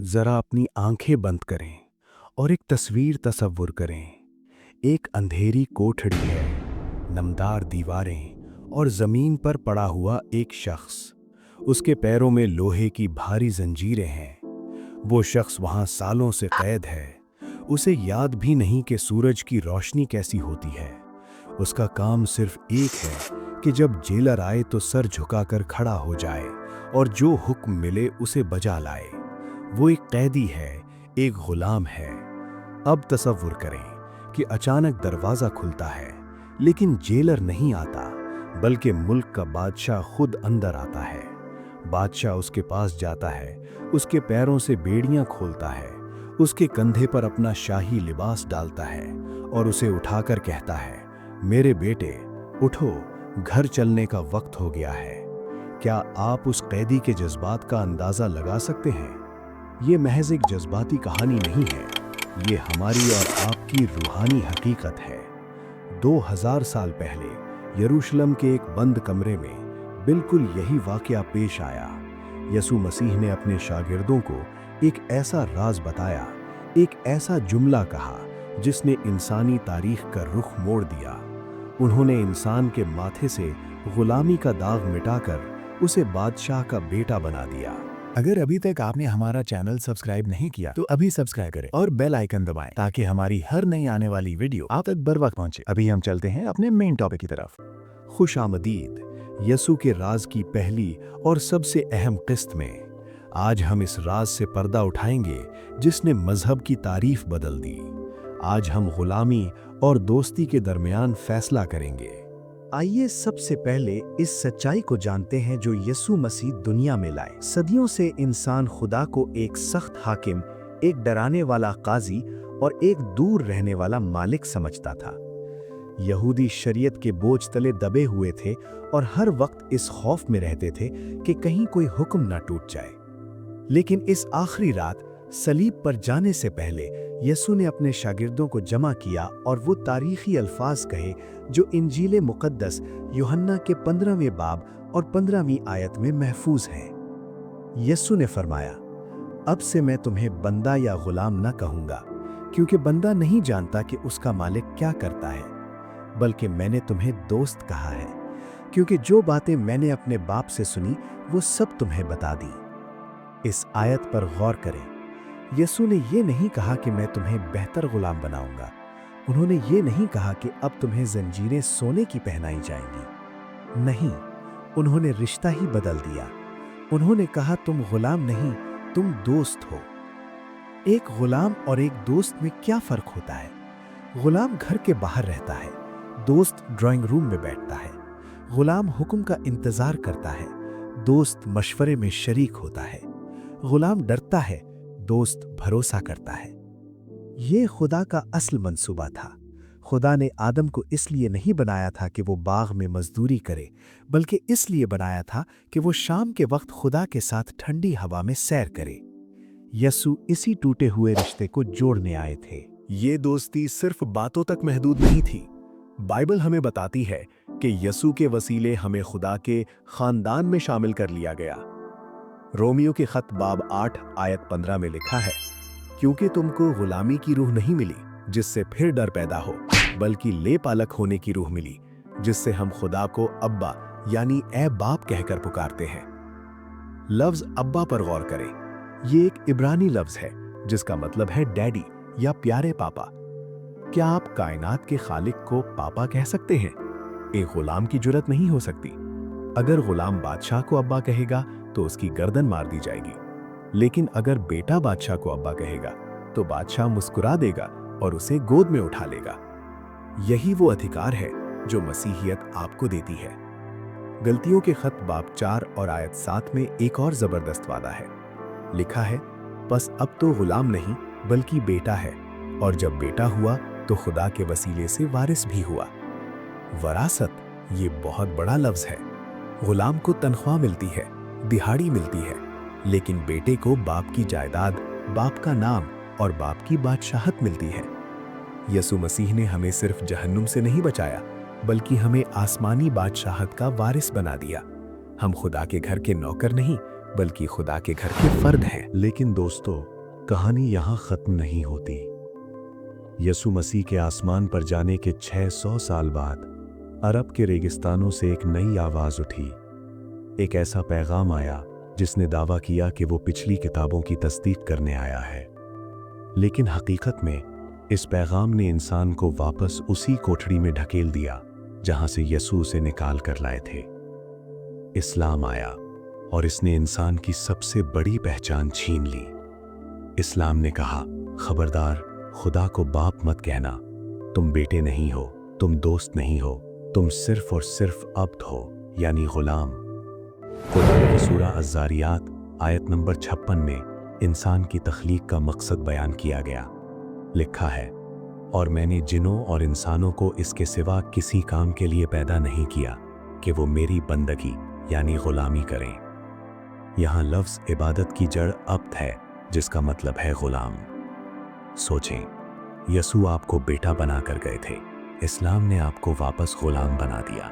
ज़रा अपनी आंखें बंद करें और एक तस्वीर तसव्वुर करें। एक अंधेरी कोठड़ी है, नमदार दीवारें और ज़मीन पर पड़ा हुआ एक शख्स। उसके पैरों में लोहे की भारी जंजीरें हैं। वो शख्स वहाँ सालों से कैद है। उसे याद भी नहीं कि सूरज की रोशनी कैसी होती है। उसका काम सिर्फ एक है कि जब जेलर आए तो सर झुकाकर खड़ा हो जाए और जो हुक्म मिले उसे बजा लाए। वो एक कैदी है, एक गुलाम है। अब तसव्वुर करें कि अचानक दरवाज़ा खुलता है, लेकिन जेलर नहीं आता, बल्कि मुल्क का बादशाह खुद अंदर आता है। बादशाह उसके पास जाता है, उसके पैरों से बेड़ियां खोलता है, उसके कंधे पर अपना शाही लिबास डालता है और उसे उठाकर कहता है, मेरे बेटे उठो, घर चलने का वक्त हो गया है। क्या आप उस कैदी के जज्बात का अंदाज़ा लगा सकते हैं? ये महज एक जज्बाती कहानी नहीं है, ये हमारी और आपकी रूहानी हकीकत है। 2000 साल पहले यरूशलेम के एक बंद कमरे में बिल्कुल यही वाक़या पेश आया। यसू मसीह ने अपने शागिर्दों को एक ऐसा राज बताया, एक ऐसा जुमला कहा जिसने इंसानी तारीख का रुख मोड़ दिया। उन्होंने इंसान के माथे से गुलामी का दाग मिटाकर उसे बादशाह का बेटा बना दिया। अगर अभी तक आपने हमारा चैनल सब्सक्राइब नहीं किया तो अभी सब्सक्राइब करें और बेल आइकन दबाएं ताकि हमारी हर नई आने वाली वीडियो आप तक बर वक्त पहुंचे। अभी हम चलते हैं अपने मेन टॉपिक की तरफ। खुश आमदीद यसू के राज की पहली और सबसे अहम किस्त में। आज हम इस राज से पर्दा उठाएंगे जिसने मजहब की तारीफ बदल दी। आज हम गुलामी और दोस्ती के दरमियान फैसला करेंगे। आइए सबसे पहले इस सच्चाई को जानते हैं जो यसू मसीह दुनिया में लाए। सदियों से इंसान खुदा को एक सख्त हाकिम, एक डराने वाला काजी और एक दूर रहने वाला मालिक समझता था। यहूदी शरीयत के बोझ तले दबे हुए थे और हर वक्त इस खौफ में रहते थे कि कहीं कोई हुक्म न टूट जाए। लेकिन इस आखिरी रात सलीब पर जाने से पहले यसू ने अपने शागिर्दों को जमा किया और वो तारीखी अल्फाज कहे जो इंजील मुक़द्दस यूहन्ना के 15वें बाब और 15वीं आयत में महफूज हैं। यसू ने फरमाया, अब से मैं तुम्हें बंदा या गुलाम न कहूँगा, क्योंकि बंदा नहीं जानता कि उसका मालिक क्या करता है, बल्कि मैंने तुम्हें दोस्त कहा है, क्योंकि जो बातें मैंने अपने बाप से सुनी वो सब तुम्हें बता दी। इस आयत पर गौर करें। यसू ने ये नहीं कहा कि मैं तुम्हें बेहतर गुलाम बनाऊंगा। उन्होंने ये नहीं कहा कि अब तुम्हें जंजीरें सोने की पहनाई जाएंगी। नहीं, उन्होंने रिश्ता ही बदल दिया। उन्होंने कहा तुम गुलाम नहीं, तुम दोस्त हो। एक गुलाम और एक दोस्त में क्या फर्क होता है? गुलाम घर के बाहर रहता है, दोस्त ड्राइंग रूम में बैठता है। गुलाम हुक्म का इंतजार करता है, दोस्त मशवरे में शरीक होता है। गुलाम डरता है, दोस्त भरोसा करता है। ये खुदा का असल मंसूबा था। खुदा ने आदम को इसलिए नहीं बनाया था कि वो बाग में मजदूरी करे, बल्कि इसलिए बनाया था कि वो शाम के वक्त खुदा के साथ ठंडी हवा में सैर करे। यसू इसी टूटे हुए रिश्ते को जोड़ने आए थे। ये दोस्ती सिर्फ बातों तक महदूद नहीं थी। बाइबल हमें बताती है कि यसू के वसीले हमें खुदा के खानदान में शामिल कर लिया गया। रोमियो के खत बाब 8 आयत 15 में लिखा है, क्योंकि तुमको गुलामी की रूह नहीं मिली जिससे फिर डर पैदा हो, बल्कि ले पालक होने की रूह मिली जिससे हम खुदा को अब्बा यानी ए बाप कहकर पुकारते हैं। लफ्ज अब्बा पर गौर करें। ये एक इब्रानी लफ्ज है जिसका मतलब है डैडी या प्यारे पापा। क्या आप कायनात के खालिक को पापा कह सकते हैं? एक गुलाम की जुर्रत नहीं हो सकती। अगर गुलाम बादशाह को अब्बा कहेगा तो उसकी गर्दन मार दी जाएगी, लेकिन अगर बेटा बादशाह को अब्बा कहेगा तो बादशाह मुस्कुरा देगा और उसे गोद में उठा लेगा। यही वो अधिकार है जो मसीहियत आपको देती है। गलतियों के खत बाब 4 और आयत 7 में एक और जबरदस्त वादा है। लिखा है, बस अब तो गुलाम नहीं बल्कि बेटा है, और जब बेटा हुआ तो खुदा के वसीले से वारिस भी हुआ। वरासत ये बहुत बड़ा लफ्ज है। गुलाम को तनख्वाह मिलती है, दिहाड़ी मिलती है, लेकिन बेटे को बाप की जायदाद, बाप का नाम और बाप की बादशाहत मिलती है। यसू मसीह ने हमें सिर्फ जहन्नुम से नहीं बचाया, बल्कि हमें आसमानी बादशाहत का वारिस बना दिया। हम खुदा के घर के नौकर नहीं, बल्कि खुदा के घर के फर्द हैं। लेकिन दोस्तों, कहानी यहाँ खत्म नहीं होती। यसु मसीह के आसमान पर जाने के 600 साल बाद अरब के रेगिस्तानों से एक नई आवाज उठी। एक ऐसा पैगाम आया जिसने दावा किया कि वो पिछली किताबों की तस्दीक करने आया है, लेकिन हकीकत में इस पैगाम ने इंसान को वापस उसी कोठड़ी में ढकेल दिया जहां से यसू उसे निकाल कर लाए थे। इस्लाम आया और इसने इंसान की सबसे बड़ी पहचान छीन ली। इस्लाम ने कहा, खबरदार, खुदा को बाप मत कहना, तुम बेटे नहीं हो, तुम दोस्त नहीं हो, तुम सिर्फ और सिर्फ अब्द हो, यानी गुलाम। कुरान की सूरा अज़्ज़ारियात आयत नंबर 56 में इंसान की तख्लीक का मकसद बयान किया गया। लिखा है, और मैंने जिनों और इंसानों को इसके सिवा किसी काम के लिए पैदा नहीं किया कि वो मेरी बंदगी यानी गुलामी करें। यहाँ लफ्ज़ इबादत की जड़ अब्द है, जिसका मतलब है गुलाम। सोचें, यसू आपको बेटा बनाकर गए थे, इस्लाम ने आपको वापस गुलाम बना दिया।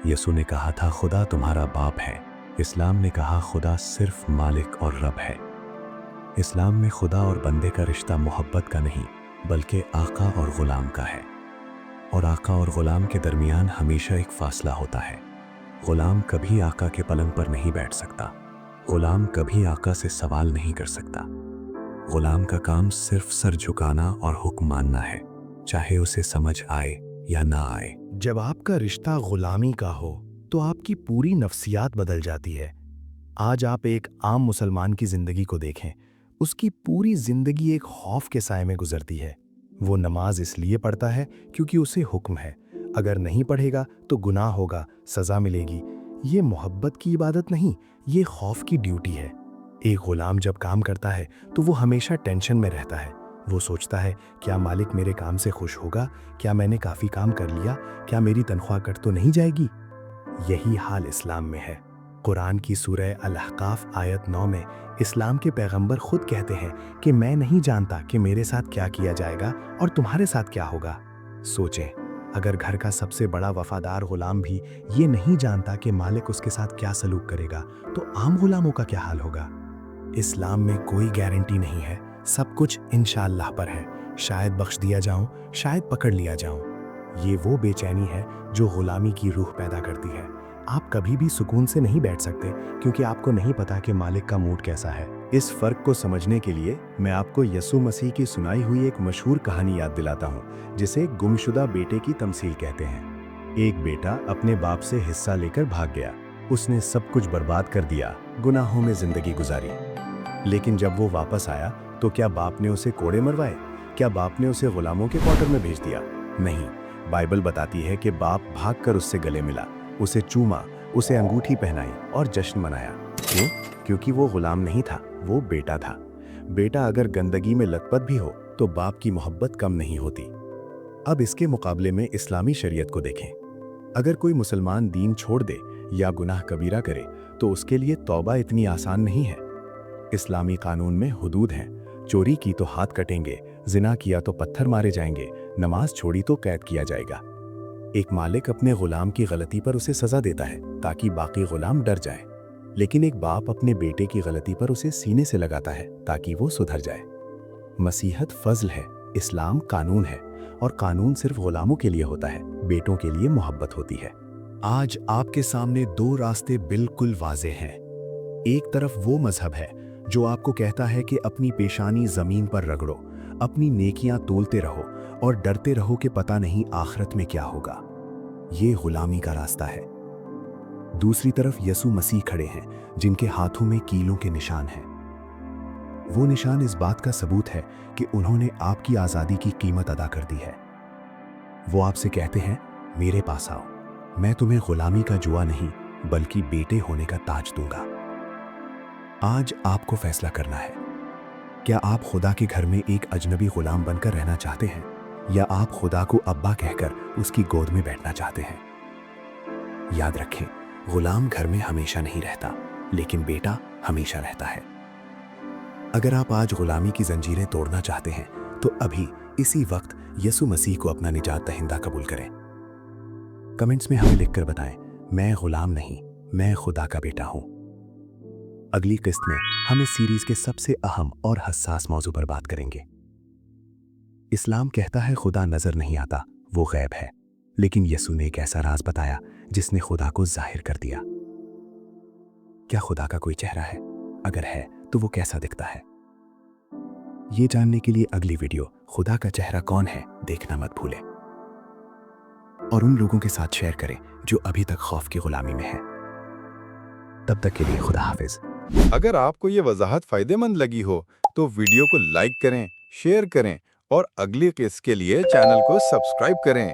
यसू ने कहा था खुदा तुम्हारा बाप है, इस्लाम ने कहा खुदा सिर्फ मालिक और रब है। इस्लाम में खुदा और बंदे का रिश्ता मोहब्बत का नहीं बल्कि आका और गुलाम का है, और आका और गुलाम के दरमियान हमेशा एक फासला होता है। गुलाम कभी आका के पलंग पर नहीं बैठ सकता, गुलाम कभी आका से सवाल नहीं कर सकता। गुलाम का काम सिर्फ सर झुकाना और हुक्म मानना है, चाहे उसे समझ आए या ना आए। जब आपका रिश्ता गुलामी का हो तो आपकी पूरी नफ्सियात बदल जाती है। आज आप एक आम मुसलमान की जिंदगी को देखें, उसकी पूरी जिंदगी एक खौफ के साए में गुजरती है। वो नमाज इसलिए पढ़ता है क्योंकि उसे हुक्म है, अगर नहीं पढ़ेगा तो गुनाह होगा, सजा मिलेगी। ये मोहब्बत की इबादत नहीं, ये खौफ की ड्यूटी है। एक गुलाम जब काम करता है तो वो हमेशा टेंशन में रहता है। वो सोचता है, क्या मालिक मेरे काम से खुश होगा, क्या मैंने काफ़ी काम कर लिया, क्या मेरी तनख्वाह कट तो नहीं जाएगी। यही हाल इस्लाम में है। कुरान की सूरह अल-अहकाफ आयत 9 में इस्लाम के पैगंबर खुद कहते हैं कि मैं नहीं जानता कि मेरे साथ क्या किया जाएगा और तुम्हारे साथ क्या होगा। सोचें, अगर घर का सबसे बड़ा वफादार गुलाम भी ये नहीं जानता कि मालिक उसके साथ क्या सलूक करेगा, तो आम गुलामों का क्या हाल होगा। इस्लाम में कोई गारंटी नहीं है, सब कुछ इंशाअल्लाह पर है। शायद बख्श दिया जाऊं, शायद पकड़ लिया जाऊं। ये वो बेचैनी है जो गुलामी की रूह पैदा करती है। आप कभी भी सुकून से नहीं बैठ सकते क्योंकि आपको नहीं पता कि मालिक का मूड कैसा है। इस फर्क को समझने के लिए मैं आपको यसू मसीह की सुनाई हुई एक मशहूर कहानी याद दिलाता हूँ, जिसे गुमशुदा बेटे की तमसील कहते हैं। एक बेटा अपने बाप से हिस्सा लेकर भाग गया। उसने सब कुछ बर्बाद कर दिया, गुनाहों में जिंदगी गुजारी। लेकिन जब वो वापस आया तो क्या बाप ने उसे कोड़े मरवाए? क्या बाप ने उसे गुलामों के क्वार्टर में भेज दिया? नहीं, बाइबल बताती है कि बाप भागकर उससे गले मिला, उसे चूमा, उसे अंगूठी पहनाई और जश्न मनाया। क्यों? क्योंकि वो गुलाम नहीं था, वो बेटा था। बेटा अगर गंदगी में लथपथ भी हो तो बाप की मोहब्बत कम नहीं होती। अब इसके मुकाबले में इस्लामी शरीयत को देखें। अगर कोई मुसलमान दीन छोड़ दे या गुनाह कबीरा करे तो उसके लिए तौबा इतनी आसान नहीं है। इस्लामी कानून में हुदूद हैं। चोरी की तो हाथ कटेंगे, जिना किया तो पत्थर मारे जाएंगे, नमाज छोड़ी तो कैद किया जाएगा। एक मालिक अपने गुलाम की गलती पर उसे सजा देता है ताकि बाकी गुलाम डर जाए, लेकिन एक बाप अपने बेटे की गलती पर उसे सीने से लगाता है ताकि वो सुधर जाए। मसीहत फजल है, इस्लाम कानून है, और कानून सिर्फ गुलामों के लिए होता है, बेटों के लिए मोहब्बत होती है। आज आपके सामने दो रास्ते बिल्कुल वाज़ेह हैं। एक तरफ वो मजहब है जो आपको कहता है कि अपनी पेशानी जमीन पर रगड़ो, अपनी नेकियां तोलते रहो और डरते रहो कि पता नहीं आखिरत में क्या होगा। ये गुलामी का रास्ता है। दूसरी तरफ यसू मसीह खड़े हैं जिनके हाथों में कीलों के निशान हैं। वो निशान इस बात का सबूत है कि उन्होंने आपकी आज़ादी की कीमत अदा कर दी है। वो आपसे कहते हैं, मेरे पास आओ, मैं तुम्हें गुलामी का जुआ नहीं बल्कि बेटे होने का ताज दूंगा। आज आपको फैसला करना है, क्या आप खुदा के घर में एक अजनबी गुलाम बनकर रहना चाहते हैं या आप खुदा को अब्बा कहकर उसकी गोद में बैठना चाहते हैं। याद रखें, गुलाम घर में हमेशा नहीं रहता, लेकिन बेटा हमेशा रहता है। अगर आप आज गुलामी की जंजीरें तोड़ना चाहते हैं तो अभी इसी वक्त यसु मसीह को अपना निजात दहिंदा कबूल करें। कमेंट्स में हमें लिखकर बताएं, मैं गुलाम नहीं, मैं खुदा का बेटा हूं। अगली किस्त में हम इस सीरीज के सबसे अहम और हसास मौजू पर बात करेंगे। इस्लाम कहता है खुदा नजर नहीं आता, वो गैब है, लेकिन यसू ने एक ऐसा राज बताया जिसने खुदा को जाहिर कर दिया। क्या खुदा का कोई चेहरा है? अगर है तो वो कैसा दिखता है? ये जानने के लिए अगली वीडियो खुदा का चेहरा कौन है देखना मत भूलें, और उन लोगों के साथ शेयर करें जो अभी तक खौफ की गुलामी में हैं। तब तक के लिए खुदा हाफिज। अगर आपको ये वजाहत फ़ायदेमंद लगी हो तो वीडियो को लाइक करें, शेयर करें और अगली किस्त के लिए चैनल को सब्सक्राइब करें।